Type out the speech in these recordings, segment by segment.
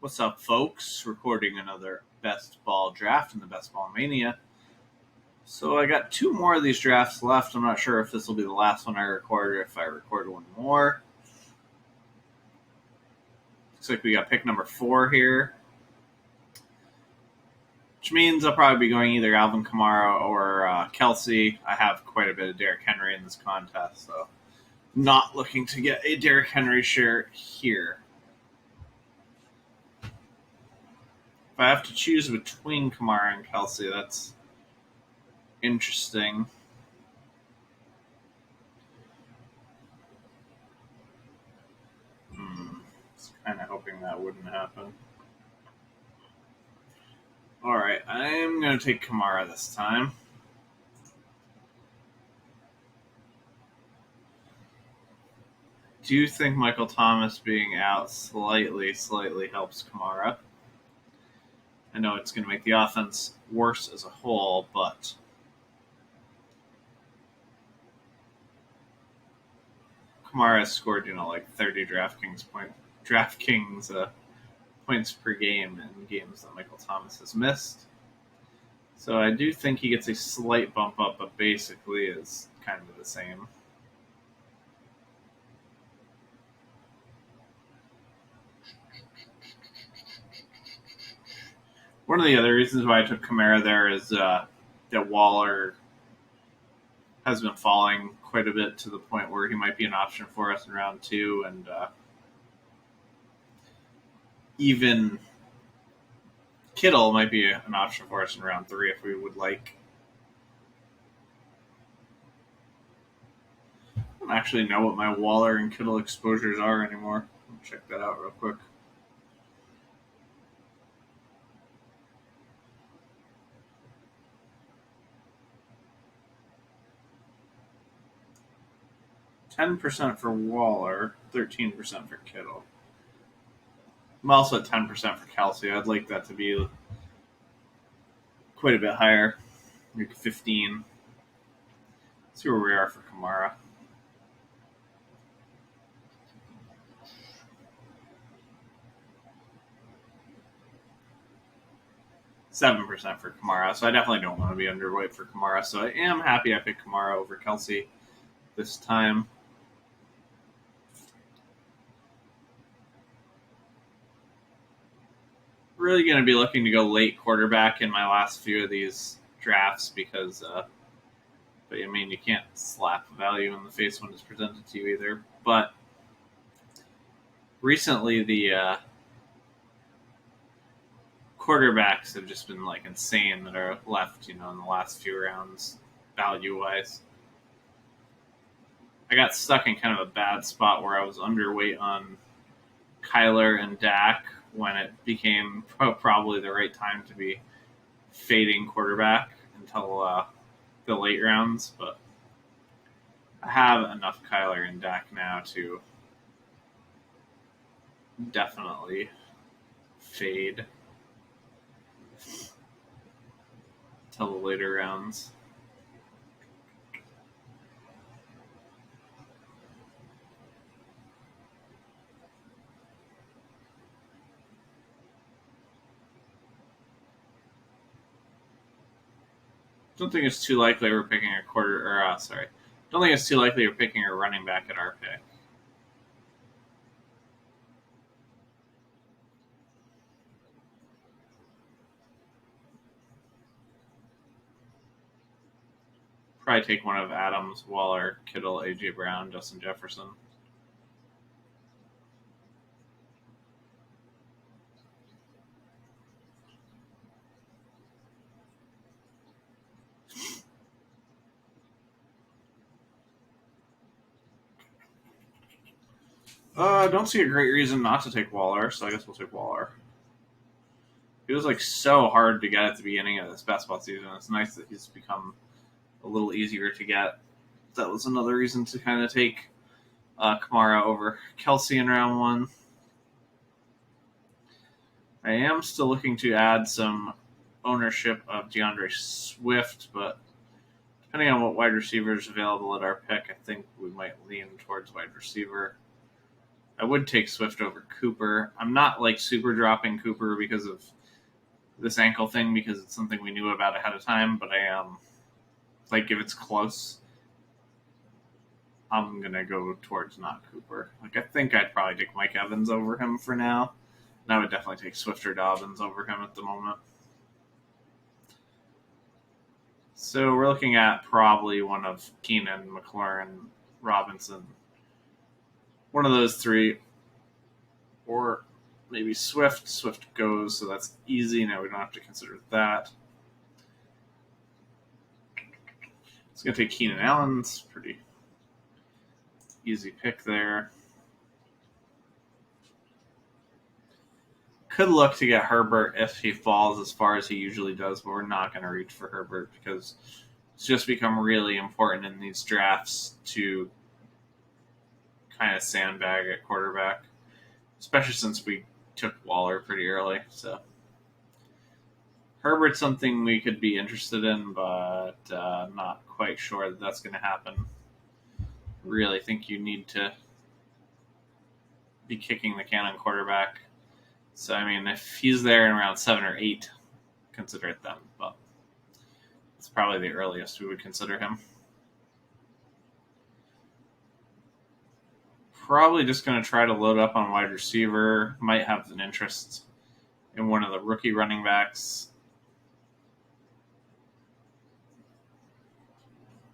What's up, folks? Recording another best ball draft in the best ball mania. So I got two more of these drafts left. I'm not sure if this will be the last one I record or if I record one more. Looks like we got pick number 4 here, which means I'll probably be going either Alvin Kamara or Kelsey. I have quite a bit of Derrick Henry in this contest, so not looking to get a Derrick Henry share here. If I have to choose between Kamara and Kelsey, that's interesting. Kind of hoping that wouldn't happen. All right, I'm going to take Kamara this time. Do you think Michael Thomas being out slightly helps Kamara? I know it's going to make the offense worse as a whole, but Kamara has scored, like 30 DraftKings points per game in games that Michael Thomas has missed. So I do think he gets a slight bump up, but basically is kind of the same. One of the other reasons why I took Kamara there is that Waller has been falling quite a bit to the point where he might be an option for us in round 2, and even Kittle might be an option for us in round 3 if we would like. I don't actually know what my Waller and Kittle exposures are anymore. I'll check that out real quick. %10 for Waller, 13% for Kittle. I'm also at 10% for Kelsey. I'd like that to be quite a bit higher, like 15. Let's see where we are for Kamara. %7 for Kamara, so I definitely don't want to be underweight for Kamara. So I am happy I picked Kamara over Kelsey this time. Really going to be looking to go late quarterback in my last few of these drafts because, you can't slap value in the face when it's presented to you either. But recently, the quarterbacks have just been insane that are left, in the last few rounds, value-wise. I got stuck in kind of a bad spot where I was underweight on Kyler and Dak when it became probably the right time to be fading quarterback until the late rounds. But I have enough Kyler and Dak now to definitely fade till the later rounds. Don't think it's too likely we're picking don't think it's too likely we're picking a running back at our pick. Probably take one of Adams, Waller, Kittle, A.J. Brown, Justin Jefferson. I don't see a great reason not to take Waller, so I guess we'll take Waller. He was so hard to get at the beginning of this basketball season. It's nice that he's become a little easier to get. That was another reason to kind of take Kamara over Kelsey in round 1. I am still looking to add some ownership of DeAndre Swift, but depending on what wide receiver is available at our pick, I think we might lean towards wide receiver. I would take Swift over Cooper. I'm not like super dropping Cooper because of this ankle thing, because it's something we knew about ahead of time, but I am like, if it's close, I'm gonna go towards not Cooper. Like, I think I'd probably take Mike Evans over him for now, and I would definitely take Swift or Dobbins over him at the moment. So we're looking at probably one of Keenan, McLaurin, Robinson, one of those three, or maybe Swift. Swift goes, so that's easy. Now we don't have to consider that. It's going to take Keenan Allen's pretty easy pick there. Could look to get Herbert if he falls as far as he usually does, but we're not going to reach for Herbert because it's just become really important in these drafts to kind of sandbag at quarterback, especially since we took Waller pretty early. So Herbert's something we could be interested in, but not quite sure that that's going to happen. Really think you need to be kicking the can on quarterback. So, I mean, if he's there in around 7 or 8, consider it then. But it's probably the earliest we would consider him. Probably just going to try to load up on wide receiver. Might have an interest in one of the rookie running backs.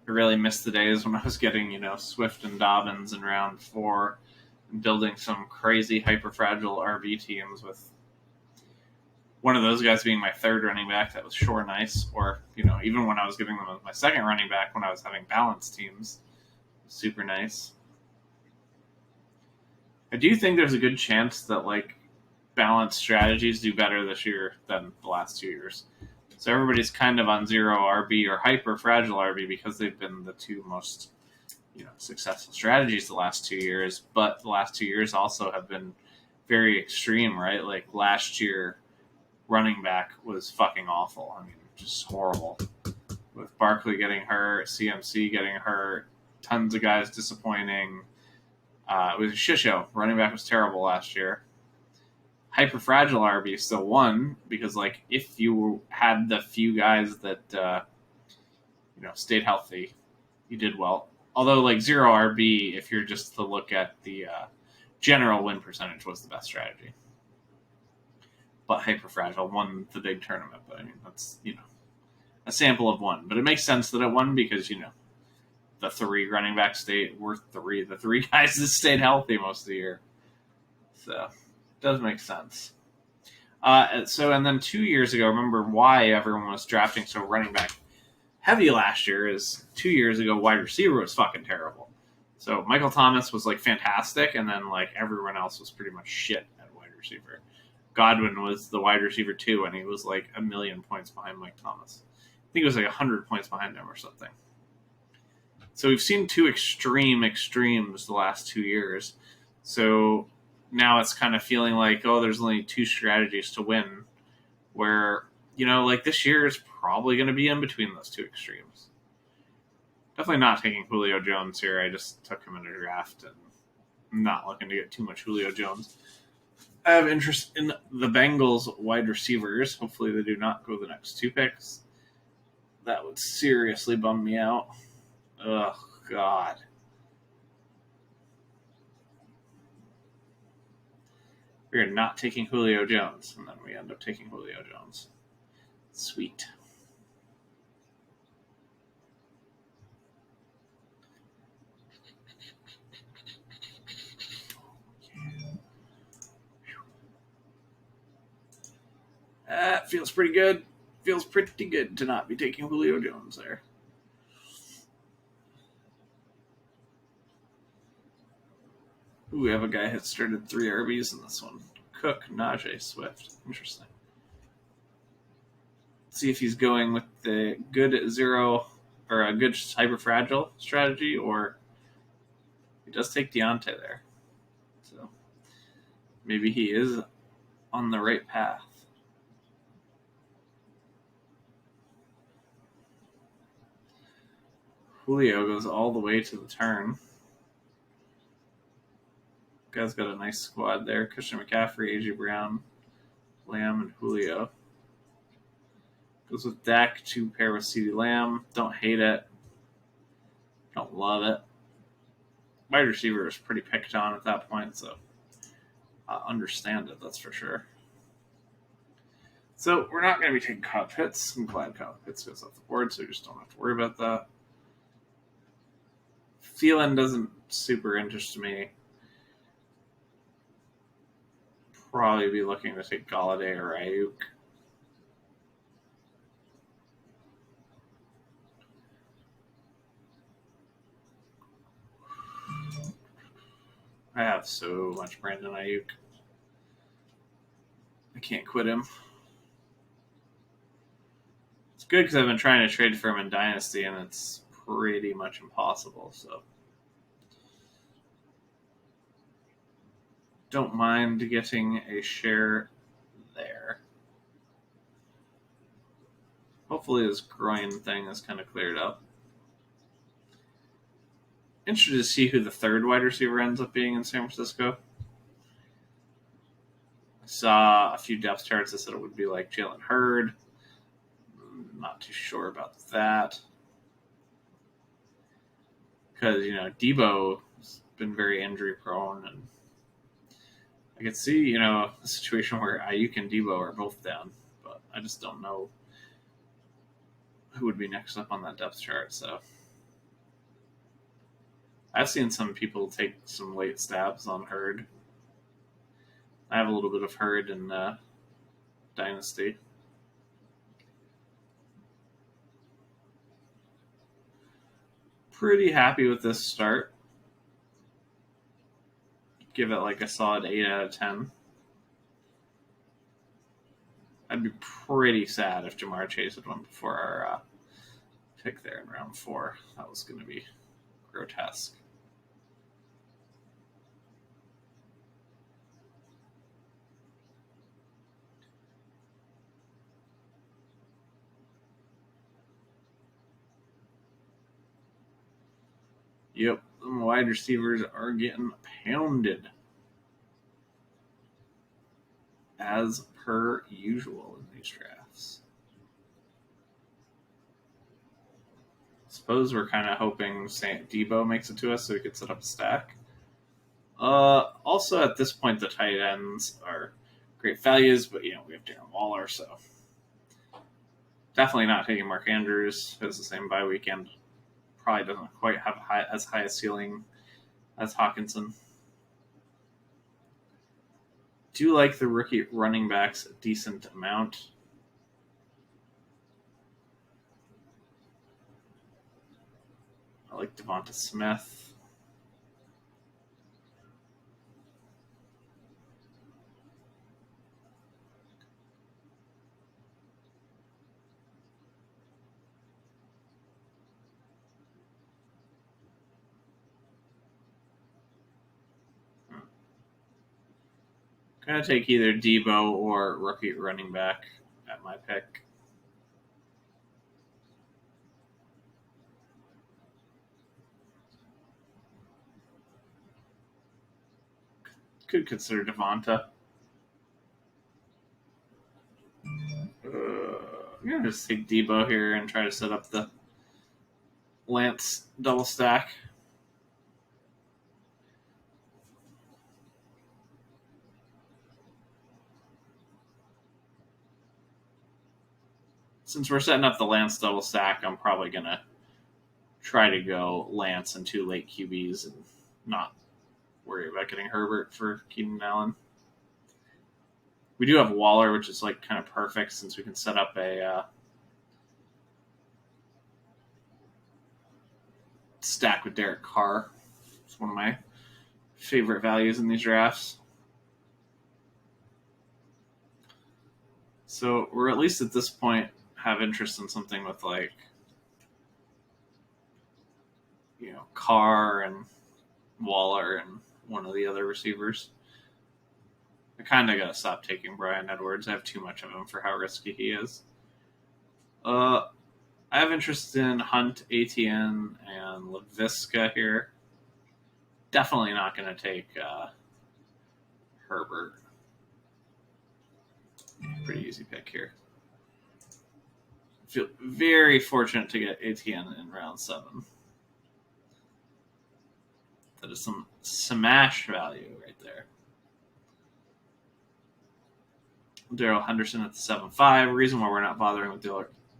I really missed the days when I was getting, Swift and Dobbins in round 4 and building some crazy hyper-fragile RB teams with one of those guys being my third running back. That was sure nice. Or, even when I was giving them as my second running back when I was having balanced teams, super nice. I do think there's a good chance that, balanced strategies do better this year than the last 2 years. So everybody's kind of on zero RB or hyper fragile RB because they've been the two most, successful strategies the last 2 years. But the last 2 years also have been very extreme, right? Like last year, running back was fucking awful. I mean, just horrible. With Barkley getting hurt, CMC getting hurt, tons of guys disappointing. It was a shit show. Running back was terrible last year. Hyperfragile RB still won because, if you had the few guys that, stayed healthy, you did well. Although, zero RB, if you're just to look at the general win percentage, was the best strategy. But Hyperfragile won the big tournament. But, I mean, that's, a sample of one. But it makes sense that it won because, the 3 running back the 3 guys that stayed healthy most of the year. So, it does make sense. And then 2 years ago, remember why everyone was drafting so running back heavy last year is 2 years ago, wide receiver was fucking terrible. So Michael Thomas was fantastic, and then everyone else was pretty much shit at wide receiver. Godwin was the wide receiver 2, and he was a million points behind Mike Thomas. I think it was 100 points behind him or something. So we've seen 2 extremes the last 2 years. So now it's kind of feeling there's only 2 strategies to win, where, this year is probably going to be in between those 2 extremes. Definitely not taking Julio Jones here. I just took him in a draft, and I'm not looking to get too much Julio Jones. I have interest in the Bengals wide receivers. Hopefully they do not go the next 2 picks. That would seriously bum me out. Oh, God. We are not taking Julio Jones, and then we end up taking Julio Jones. Sweet. That feels pretty good. Feels pretty good to not be taking Julio Jones there. Ooh, we have a guy who started 3 RBs in this one. Cook, Najee, Swift. Interesting. Let's see if he's going with the good zero or a good hyper-fragile strategy, or he does take Deontay there. So maybe he is on the right path. Julio goes all the way to the turn. Guy's got a nice squad there. Christian McCaffrey, A.J. Brown, Lamb, and Julio. Goes with Dak to pair with CeeDee Lamb. Don't hate it. Don't love it. Wide receiver is pretty picked on at that point, so I understand it, that's for sure. So we're not going to be taking Kyle Pitts. I'm glad Kyle Pitts goes off the board, so we just don't have to worry about that. Thielen doesn't super interest me. Probably be looking to take Galladay or Ayuk. I have so much Brandon Ayuk. I can't quit him. It's good because I've been trying to trade for him in Dynasty, and it's pretty much impossible, so don't mind getting a share there. Hopefully this groin thing is kind of cleared up. Interested to see who the third wide receiver ends up being in San Francisco. I saw a few depth charts that said it would be like Jalen Hurd. Not too sure about that. Because, Debo's been very injury prone, and I could see, a situation where Ayuk and Debo are both down, but I just don't know who would be next up on that depth chart. So I've seen some people take some late stabs on Hurd. I have a little bit of Hurd in Dynasty. Pretty happy with this start. Give it like a solid 8 out of 10. I'd be pretty sad if Jamar Chase had won before our pick there in round 4. That was going to be grotesque. Yep, the wide receivers are getting pounded. As per usual in these drafts. Suppose we're kind of hoping Debo makes it to us so we could set up a stack. Also, at this point, the tight ends are great values, but we have Darren Waller, so definitely not taking Mark Andrews. Has the same bye weekend. Probably doesn't quite have as high a ceiling as Hawkinson. Do like the rookie running backs a decent amount. I like Devonta Smith. Gonna take either Debo or rookie running back at my pick. Could consider Devonta. I'm gonna just take Debo here and try to set up the Lance double stack. Since we're setting up the Lance double stack, I'm probably gonna try to go Lance and 2 late QBs and not worry about getting Herbert for Keenan Allen. We do have Waller, which is like kind of perfect since we can set up a stack with Derek Carr. It's one of my favorite values in these drafts. So we're at least at this point have interest in something with like, Carr and Waller and one of the other receivers. I kind of got to stop taking Bryan Edwards. I have too much of him for how risky he is. I have interest in Hunt, ATN, and LaVisca here. Definitely not going to take Herbert. Pretty easy pick here. Feel very fortunate to get Etienne in round 7. That is some smash value right there. Darrell Henderson at the 7-5. Reason why we're not bothering with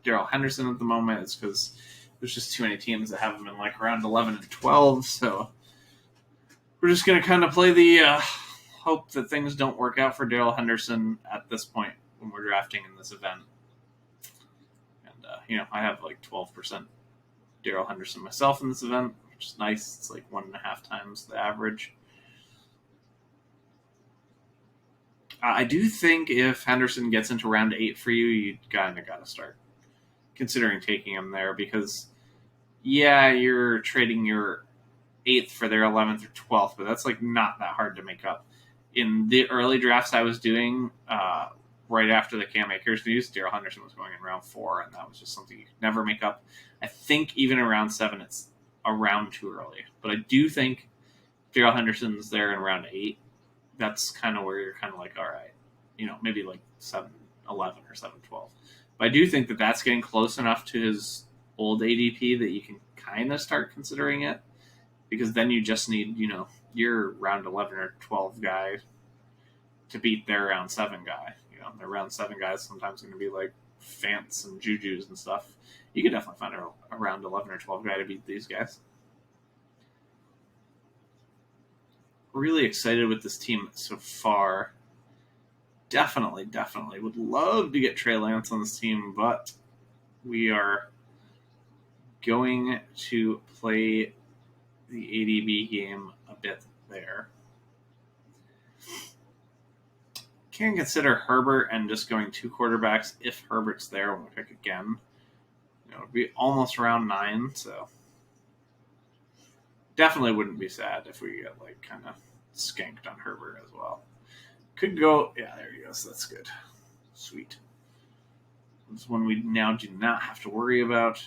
Darrell Henderson at the moment is because there's just too many teams that have him in like around 11 and 12. So we're just going to kind of play the hope that things don't work out for Darrell Henderson at this point when we're drafting in this event. And, I have like 12% Darrell Henderson myself in this event, which is nice. It's like 1.5 times the average. I do think if Henderson gets into round 8 for you, you kind of got to start considering taking him there because, yeah, you're trading your 8th for their 11th or 12th, but that's like not that hard to make up. In the early drafts I was doing, right after the Cam Akers news, Darrell Henderson was going in round 4, and that was just something you could never make up. I think even in round 7, it's a round too early. But I do think Darrell Henderson's there in round 8. That's kind of where you're kind of like, all right, maybe like 7-11 or 7-12. But I do think that that's getting close enough to his old ADP that you can kind of start considering it because then you just need, your round 11 or 12 guy to beat their round 7 guy. Their round 7 guys sometimes going to be like Fants and Jujus and stuff. You could definitely find a round 11 or 12 guy to beat these guys. Really excited with this team so far. Definitely would love to get Trey Lance on this team, but we are going to play the ADB game a bit there. Can consider Herbert and just going 2 quarterbacks if Herbert's there when we pick again. It would be almost round 9, so definitely wouldn't be sad if we get like kind of skanked on Herbert as well. Could go, yeah, there he goes. That's good. Sweet. This one we now do not have to worry about.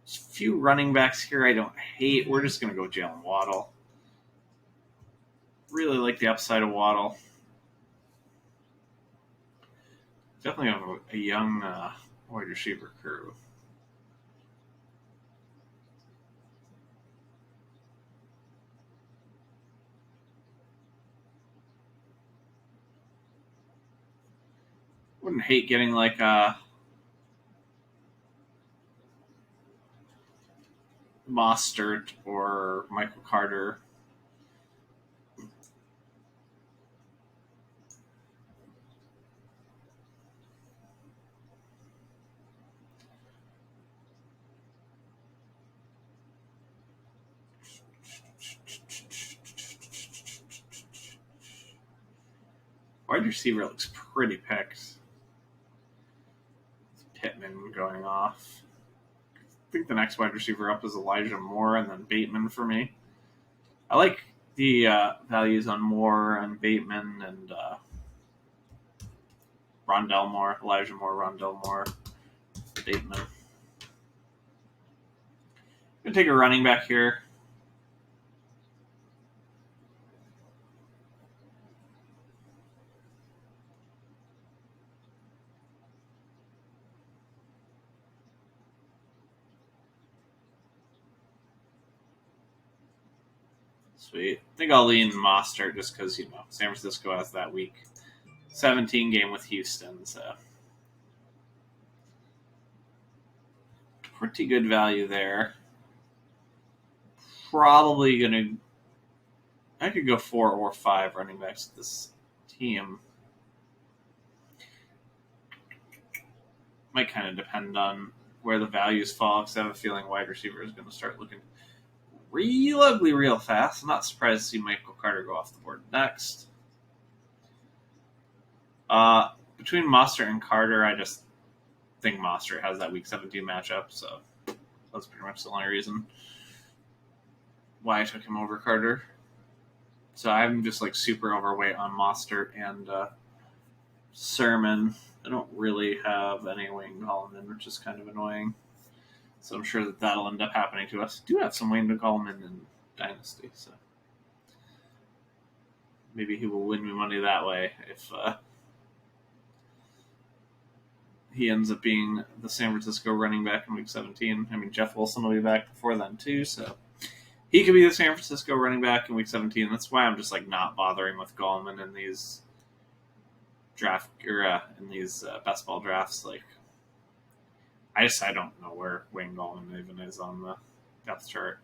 There's a few running backs here I don't hate. We're just going to go Jalen Waddle. Really like the upside of Waddle. Definitely have a young wide receiver crew. Wouldn't hate getting like a Mostert or Michael Carter. Wide receiver looks pretty picked. Pittman going off. I think the next wide receiver up is Elijah Moore and then Bateman for me. I like the values on Moore and Bateman and Rondell Moore, Elijah Moore, Rondell Moore, Bateman. I'm going to take a running back here. Sweet. I think I'll lean Mostert just because, San Francisco has that week 17 game with Houston, so pretty good value there. Probably I could go 4 or 5 running backs with this team. Might kind of depend on where the values fall, because I have a feeling wide receiver is going to start looking real ugly real fast. I'm not surprised to see Michael Carter go off the board next. Between Mostert and Carter, I just think Mostert has that week 17 matchup, so that's pretty much the only reason why I took him over Carter. So I'm just like super overweight on Mostert and Sermon. I don't really have any Wayne Gallman, which is kind of annoying. So I'm sure that'll end up happening to us. I do have some Wayne Gallman in Dynasty, so maybe he will win me money that way if he ends up being the San Francisco running back in Week 17. I mean, Jeff Wilson will be back before then too, so he could be the San Francisco running back in Week 17. That's why I'm just like not bothering with Gallman in these in these best ball drafts. Like, I don't know where Wayne Gallman even is on the depth chart.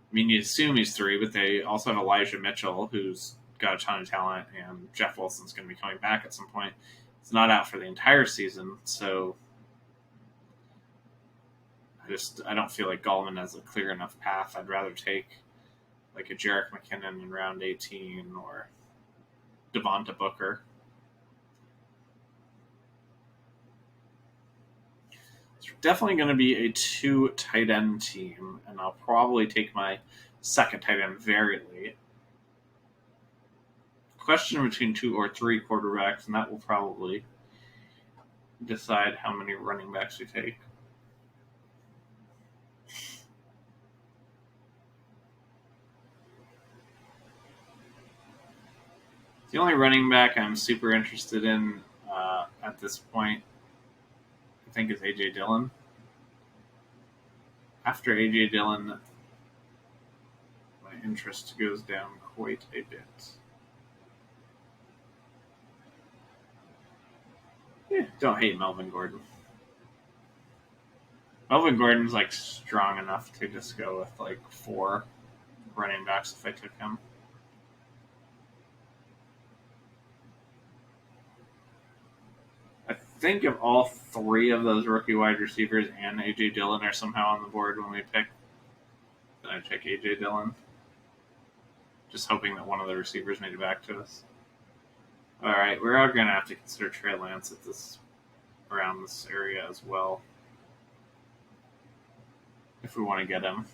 I mean, you assume he's 3, but they also have Elijah Mitchell, who's got a ton of talent, and Jeff Wilson's going to be coming back at some point. He's not out for the entire season, so I don't feel like Gallman has a clear enough path. I'd rather take like a Jerick McKinnon in round 18 or Devonta Booker. It's definitely going to be a 2 tight end team, and I'll probably take my second tight end very late. Question between 2 or 3 quarterbacks, and that will probably decide how many running backs we take. The only running back I'm super interested in at this point, I think, is A.J. Dillon. After A.J. Dillon, my interest goes down quite a bit. Yeah, don't hate Melvin Gordon. Melvin Gordon's like strong enough to just go with like 4 running backs if I took him. I think if all 3 of those rookie wide receivers and A.J. Dillon are somehow on the board when we pick, then I take A.J. Dillon. Just hoping that one of the receivers made it back to us. All right, we're all going to have to consider Trey Lance around this area as well, if we want to get him.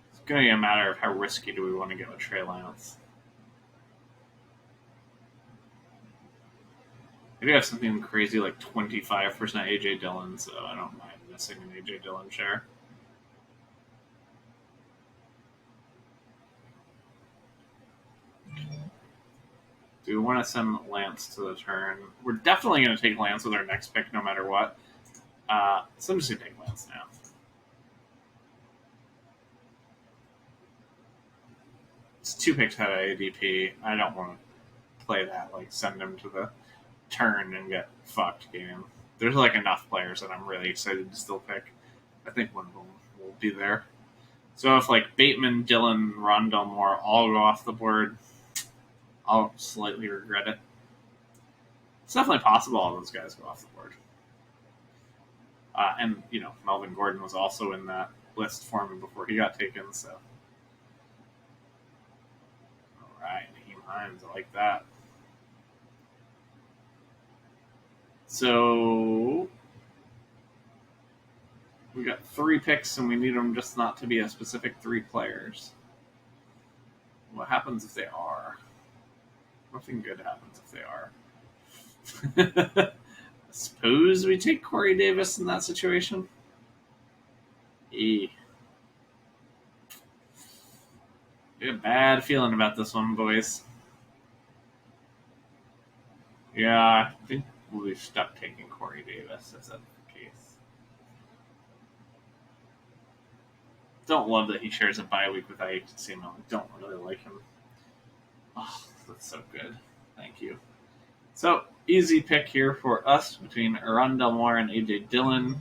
It's going to be a matter of how risky do we want to get with Trey Lance. Maybe I have something crazy like 25% AJ Dillon, so I don't mind missing an AJ Dillon share. Do we want to send Lance to the turn? We're definitely going to take Lance with our next pick no matter what. So I'm just going to take Lance now. It's 2 picks out of ADP. I don't want to play that, like send him to the turn and get fucked game. There's like enough players that I'm really excited to still pick. I think one of them will be there. So if like Bateman, Dillon, Rondell Moore all go off the board, I'll slightly regret it. It's definitely possible all those guys go off the board. And, Melvin Gordon was also in that list for me before he got taken, so. All right, Naheem Hines, I like that. So we got 3 picks, and we need them just not to be a specific 3 players. What happens if they are? Nothing good happens if they are. I suppose we take Corey Davis in that situation. I got a bad feeling about this one, boys. Yeah, I think we'll be stuck taking Corey Davis if that's the case. Don't love that he shares a bye week with IHC. I don't really like him. Oh, that's so good. Thank you. So, easy pick here for us between Rondell Moore and AJ Dillon.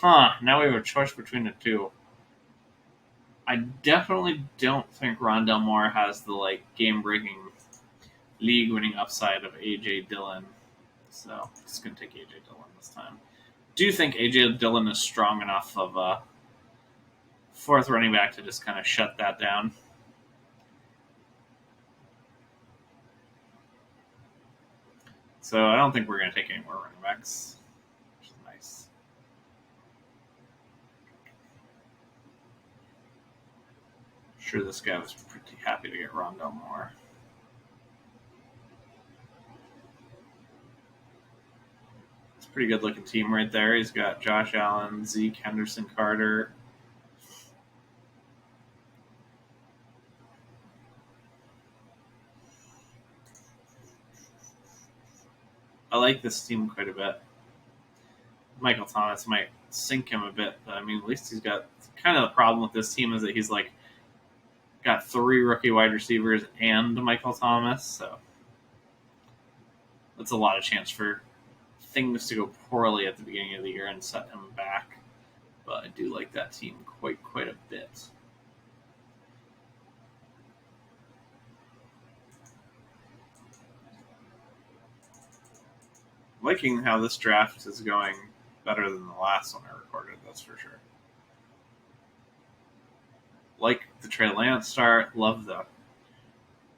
Now we have a choice between the 2. I definitely don't think Rondell Moore has the game-breaking, league-winning upside of AJ Dillon. So, I'm just going to take AJ Dillon this time. Do you think AJ Dillon is strong enough of a 4th running back to just kind of shut that down? So I don't think we're going to take any more running backs, which is nice. I'm sure this guy was pretty happy to get Rondell Moore. It's a pretty good looking team right there. He's got Josh Allen, Zeke, Henderson, Carter. I like this team quite a bit. Michael Thomas might sink him a bit, but I mean, at least he's got kind of the problem with this team is that he's like got 3 rookie wide receivers and Michael Thomas, so that's a lot of chance for things to go poorly at the beginning of the year and set him back. But I do like that team quite a bit. Liking how this draft is going better than the last one I recorded, that's for sure. Like the Trey Lance start, love the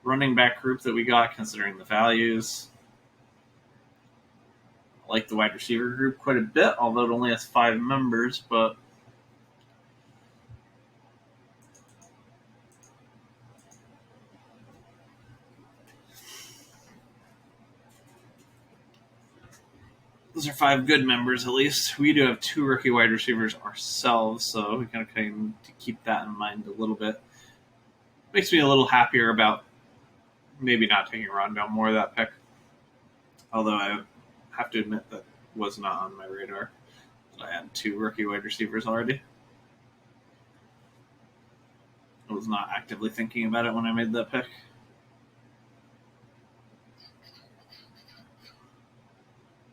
running back group that we got considering the values. I like the wide receiver group quite a bit, although it only has 5 members, but those are 5 good members at least. We do have 2 rookie wide receivers ourselves, so we kind of keep that in mind a little bit. Makes me a little happier about maybe not taking Rondell Moore that pick. Although I have to admit that was not on my radar. I had 2 rookie wide receivers already. I was not actively thinking about it when I made that pick.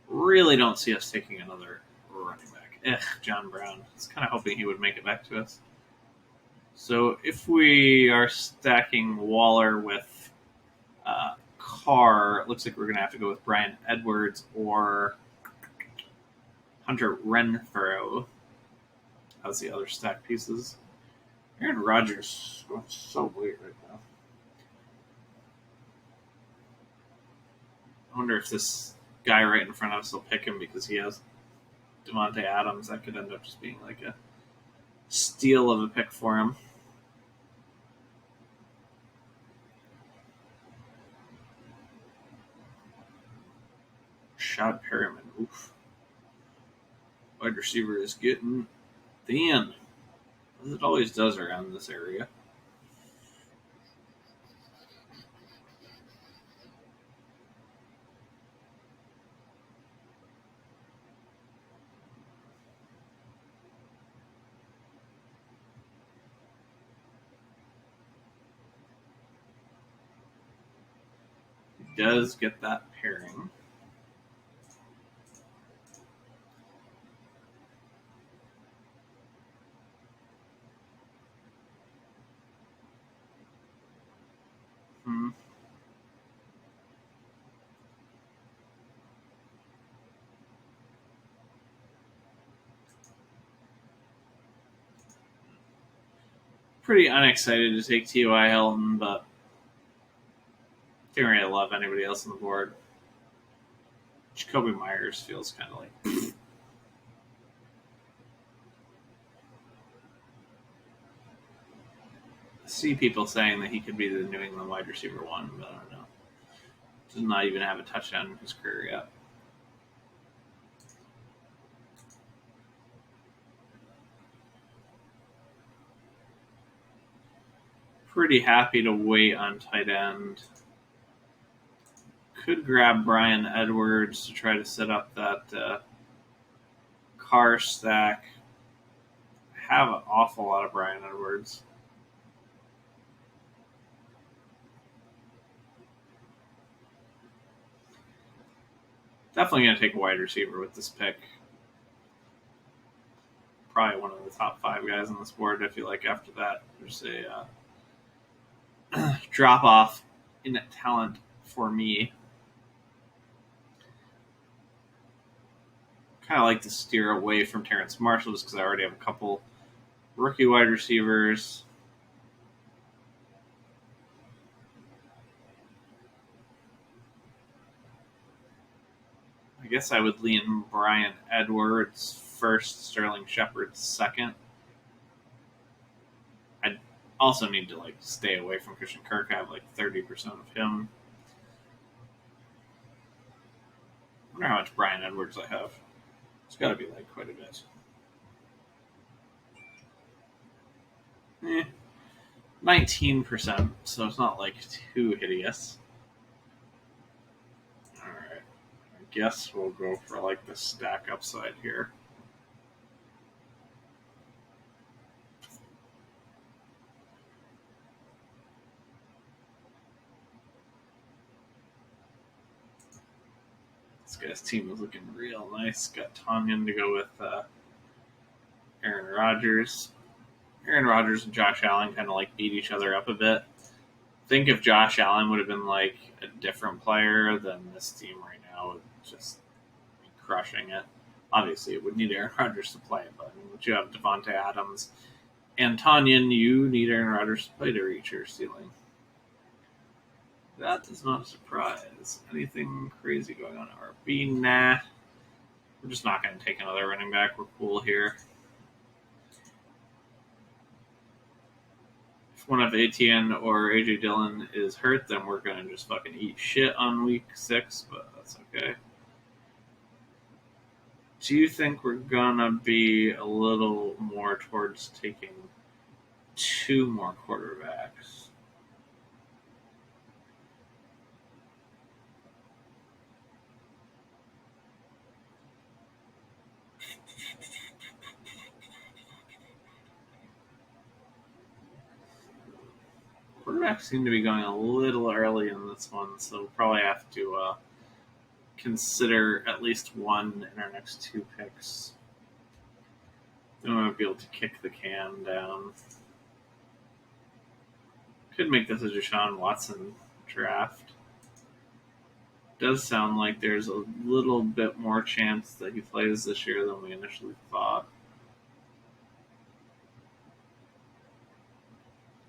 Really don't see us taking another running back. John Brown. I was kind of hoping he would make it back to us. So if we are stacking Waller with Carr, it looks like we're going to have to go with Brian Edwards or Hunter Renfrow as the other stack pieces. Aaron Rodgers going so weird right now. I wonder if this guy right in front of us will pick him because he has Devontae Adams. That could end up just being like a steal of a pick for him. Shad Perriman. Oof. Wide receiver is getting thin, as it always does around this area. He does get that pairing. Pretty unexcited to take T.Y. Hilton, but can't really love anybody else on the board. Jacoby Myers feels kind of like. I see people saying that he could be the New England wide receiver 1, but I don't know. Does not even have a touchdown in his career yet. Pretty happy to wait on tight end. Could grab Brian Edwards to try to set up that Carr stack. Have an awful lot of Brian Edwards. Definitely going to take a wide receiver with this pick. Probably one of the top 5 guys on this board. I feel like after that, there's a drop off in talent for me. Kind of like to steer away from Terrence Marshall just because I already have a couple rookie wide receivers. I guess I would lean Brian Edwards first, Sterling Shepard second. I also need to stay away from Christian Kirk. I have 30% of him. I wonder how much Brian Edwards I have. It's got to be quite a bit. 19%, so it's not too hideous. Alright. guess we'll go for like the stack upside here. This guy's team is looking real nice. Got Tanyan to go with Aaron Rodgers. Aaron Rodgers and Josh Allen kind of like beat each other up a bit. I think if Josh Allen would have been like a different player, then this team right now would just be crushing it. Obviously, it would need Aaron Rodgers to play, but you have Devontae Adams and Tanyan, you need Aaron Rodgers to play to reach your ceiling. That is not a surprise. Anything crazy going on at RB? Nah. We're just not going to take another running back. We're cool here. If one of ATN or AJ Dillon is hurt, then we're going to just fucking eat shit on week 6, but that's okay. Do you think we're going to be a little more towards taking 2 more quarterbacks? Quarterbacks seem to be going a little early in this one, so we'll probably have to consider at least one in our next 2 picks. Then we might be able to kick the can down. Could make this a Deshaun Watson draft. Does sound like there's a little bit more chance that he plays this year than we initially thought.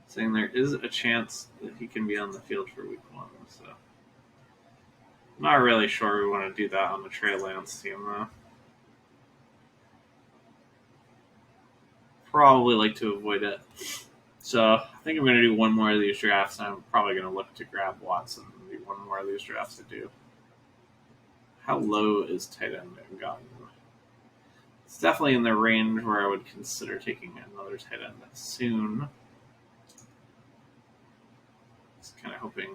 Saying there is a chance that he can be on the field for week 1, so I'm not really sure we want to do that on the Trey Lance team, though. Probably like to avoid it. So I think I'm going to do one more of these drafts, and I'm probably going to look to grab Watson and do one more of these drafts to do. How low is tight end gotten? It's definitely in the range where I would consider taking another tight end soon. Just kind of hoping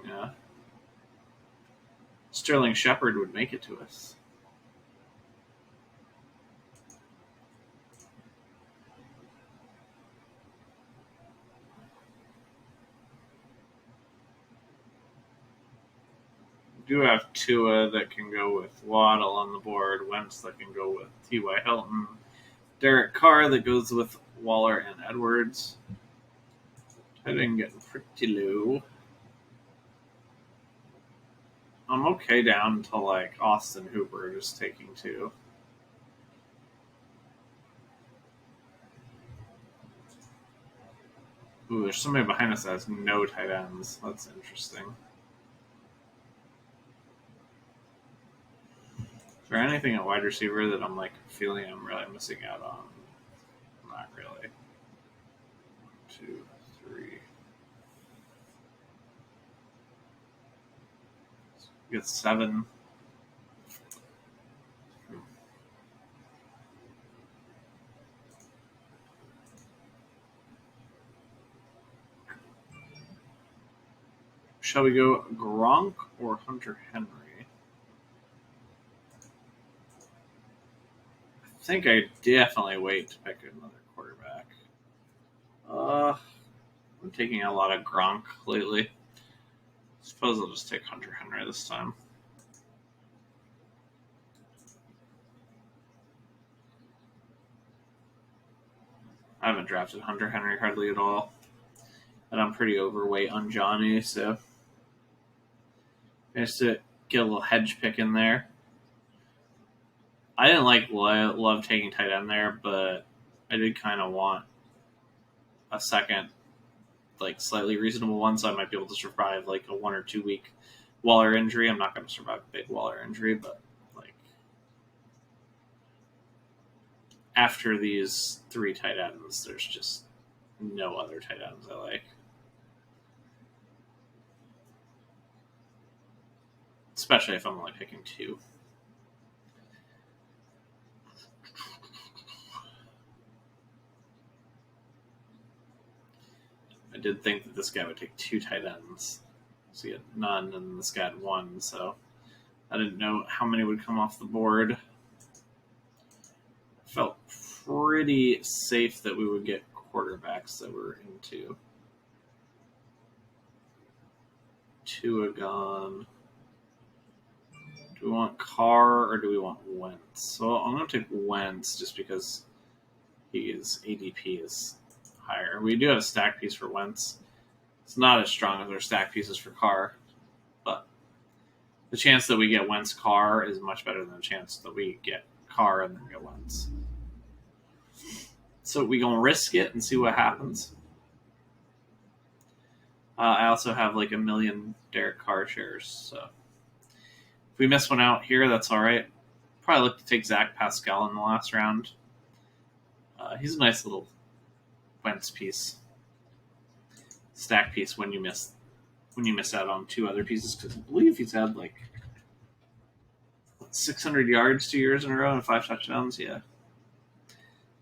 Sterling Shepard would make it to us. We do have Tua that can go with Waddle on the board, Wentz that can go with T.Y. Hilton, Derek Carr that goes with Waller and Edwards. I didn't get pretty low. I'm okay down to like Austin Hooper just taking 2. Ooh, there's somebody behind us that has no tight ends. That's interesting. Is there anything at wide receiver that I'm like feeling I'm really missing out on? Not really. 1, 2, 3. We get 7. Shall we go Gronk or Hunter Henry? I think I definitely wait to pick another quarterback. I'm taking a lot of Gronk lately. Suppose I'll just take Hunter Henry this time. I haven't drafted Hunter Henry hardly at all. And I'm pretty overweight on Johnny, so I just to get a little hedge pick in there. I didn't love taking tight end there, but I did kind of want a second, like slightly reasonable one, so I might be able to survive like a 1 or 2 week Waller injury. I'm not going to survive a big Waller injury, but like after these 3 tight ends, there's just no other tight ends I like. Especially if I'm only picking 2. I did think that this guy would take 2 tight ends. So he had none, and this guy had 1, so I didn't know how many would come off the board. Felt pretty safe that we would get quarterbacks that were into Tua gone. Do we want Carr or do we want Wentz? So I'm going to take Wentz just because his ADP is higher. We do have a stack piece for Wentz. It's not as strong as our stack pieces for Carr, but the chance that we get Wentz Carr is much better than the chance that we get Carr and then get Wentz. So we gonna risk it and see what happens. I also have like 1 million Derek Carr shares, so if we miss one out here, that's all right. Probably look to take Zach Pascal in the last round. He's a nice little Wentz piece, stack piece when you miss out on 2 other pieces, because I believe he's had like 600 yards 2 years in a row and 5 touchdowns. Yeah.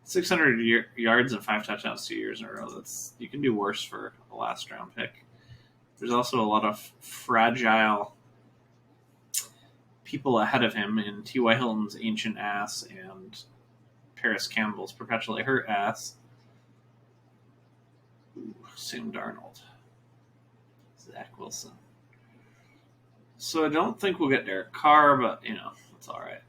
600 yards and 5 touchdowns 2 years in a row. You can do worse for a last round pick. There's also a lot of fragile people ahead of him in T.Y. Hilton's ancient ass and Paris Campbell's perpetually hurt ass. Ooh, Sam Darnold. Zach Wilson. So I don't think we'll get Derek Carr, but, it's all right.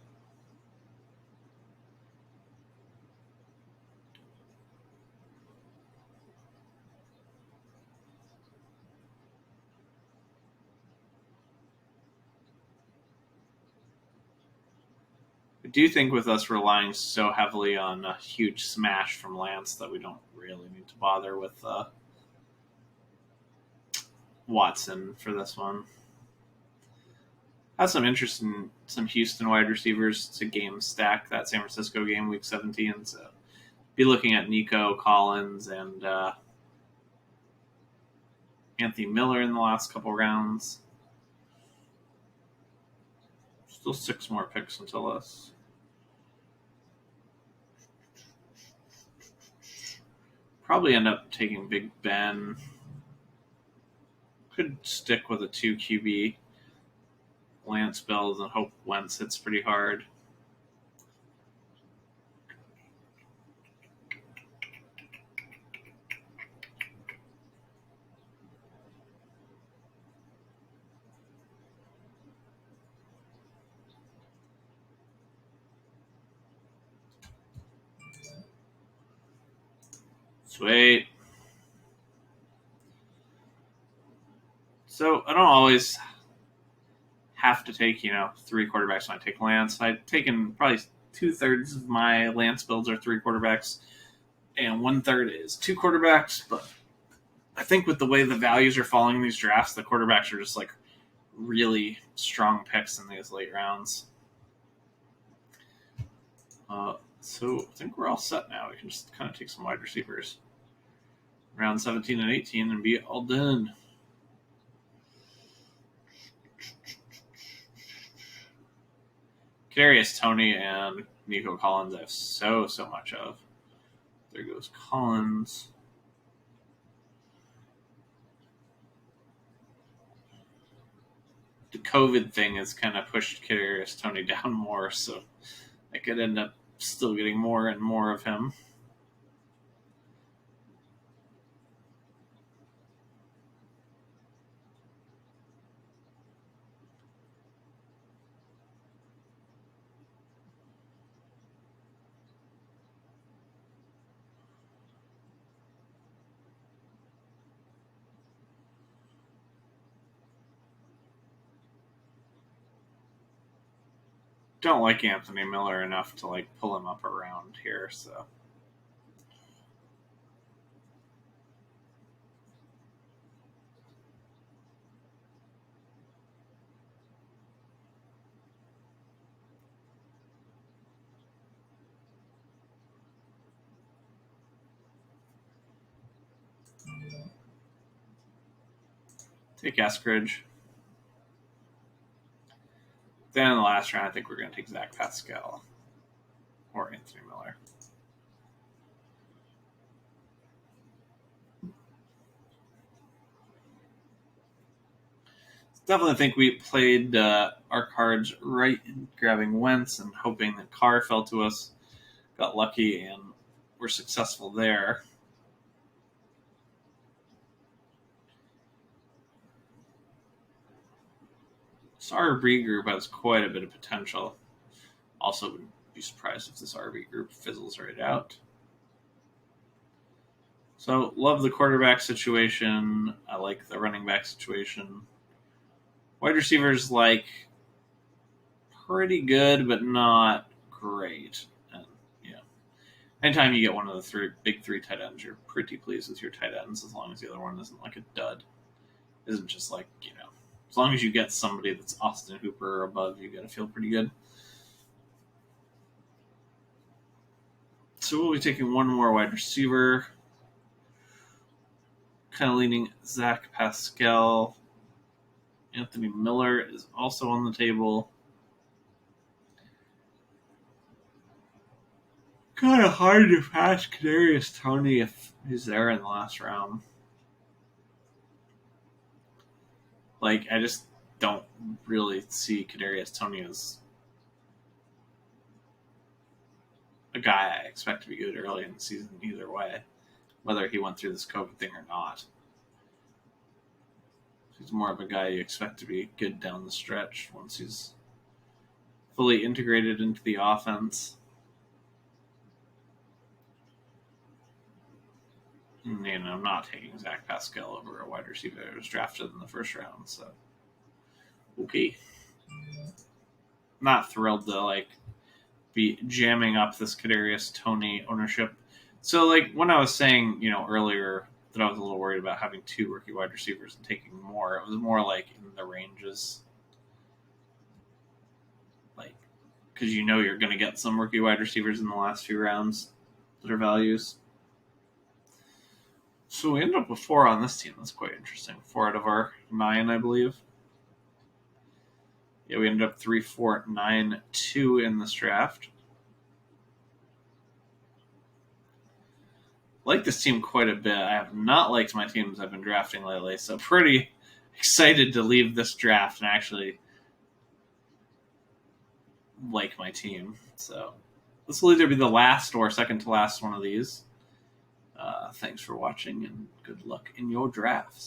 I do think with us relying so heavily on a huge smash from Lance that we don't really need to bother with Watson for this one. I have some interest in some Houston wide receivers to game stack that San Francisco game week 17. So be looking at Nico Collins and Anthony Miller in the last couple rounds. Still 6 more picks until us. Probably end up taking Big Ben. Could stick with a 2 QB Lance Bells and hope Wentz hits pretty hard. Sweet. So I don't always have to take, 3 quarterbacks when I take Lance. I've taken probably 2/3 of my Lance builds are 3 quarterbacks, and 1/3 is 2 quarterbacks. But I think with the way the values are falling in these drafts, the quarterbacks are just like really strong picks in these late rounds. So I think we're all set now. We can just kind of take some wide receivers. Round 17 and 18 and be all done. Kadarius Toney and Nico Collins I have so much of. There goes Collins. The COVID thing has kind of pushed Kadarius Toney down more, so I could end up still getting more and more of him. Don't like Anthony Miller enough to pull him up around here, so. Take Eskridge. Then in the last round, I think we're going to take Zach Pascal or Anthony Miller. definitely think we played our cards right in grabbing Wentz and hoping that Carr fell to us. Got lucky and were successful there. This RB group has quite a bit of potential. Also, would be surprised if this RB group fizzles right out. So, love the quarterback situation. I like the running back situation. Wide receivers, like, pretty good, but not great. And, yeah. Anytime you get one of the big three tight ends, you're pretty pleased with your tight ends as long as the other one isn't like a dud. Isn't just like, as long as you get somebody that's Austin Hooper or above, you got to feel pretty good. So we'll be taking one more wide receiver. Kind of leaning Zach Pascal. Anthony Miller is also on the table. Kind of hard to pass Kadarius Toney if he's there in the last round. Like, I just don't really see Kadarius Toney as a guy I expect to be good early in the season either way, whether he went through this COVID thing or not. He's more of a guy you expect to be good down the stretch once he's fully integrated into the offense. And, I'm not taking Zach Pascal over a wide receiver that was drafted in the first round, so okay. Not thrilled to be jamming up this Kadarius Toney ownership. So when I was saying, earlier that I was a little worried about having two rookie wide receivers and taking more, it was more like in the ranges. Because you're going to get some rookie wide receivers in the last few rounds that are values. So we ended up with 4 on this team. That's quite interesting. 4 out of our 9, I believe. Yeah, we ended up 3, 4, 9, 2 in this draft. Like this team quite a bit. I have not liked my teams I've been drafting lately, so pretty excited to leave this draft and actually like my team. So this will either be the last or second to last one of these. Thanks for watching, and good luck in your drafts.